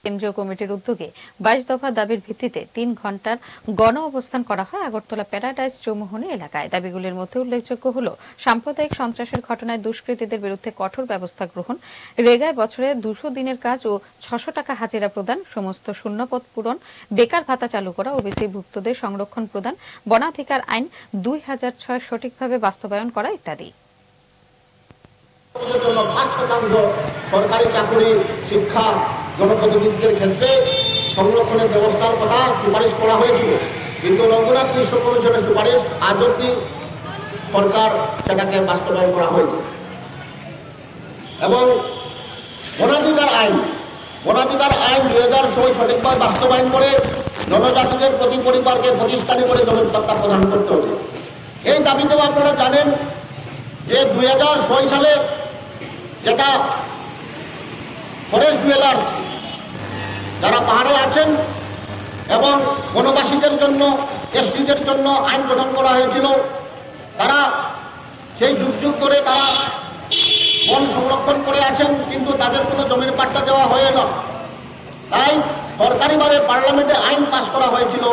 কেন্দ্রীয় কমিটির উদ্যোগে 22 দফা দাবির ভিত্তিতে 3 ঘণ্টার গণ অবস্থান করা হয় আগরতলা প্যারাডাইস চৌমুহনী এলাকায়। দাবিগুলির মধ্যে উল্লেখযোগ্য হল সাম্প্রদায়িক সন্ত্রাসের ঘটনায় দুষ্কৃতীদের বিরুদ্ধে কঠোর ব্যবস্থা গ্রহণ, রেগায় বছরে 200 দিনের কাজ ও 600 টাকা হাজিরা প্রদান, সমস্ত শূন্যপদ পূরণ, বেকার ভাতা চালু করা, ওবিসি ভুক্তদের সংরক্ষণ প্রদান, বনাধিকার আইন 2006 সঠিকভাবে বাস্তবায়ন করা ইত্যাদি। সরকারি চাকরি, শিক্ষা, জনপ্রতিনিধিদের ক্ষেত্রে সংরক্ষণের ব্যবস্থার কথা সুপারিশ করা হয়েছিল, কিন্তু রঘুনাথ মিশ্র কমিশনের সুপারিশ আজ অব্দি সরকার সেটাকে বাস্তবায়ন করা হয়েছে। এবং বনাধিকার আইন 2006 সঠিকভাবে বাস্তবায়ন করে জনজাতিদের প্রতি পরিবারকে 25 স্থানে করে জনসত্তা প্রদান করতে হবে। এই দাবিতেও আপনারা জানেন যে 2006 সালে যেটা ফরেস্ট ডুয়েলার যারা পাহাড়ে আছেন এবং বনবাসীদের জন্য, এসটিদের জন্য আইন গঠন করা হয়েছিল, তারা সেই যুগ ধরে তারা বন সংরক্ষণ করে আছেন, কিন্তু তাদের কোনো জমির পাট্টা দেওয়া হয় না। তাই সরকারিভাবে পার্লামেন্টে আইন পাস করা হয়েছিল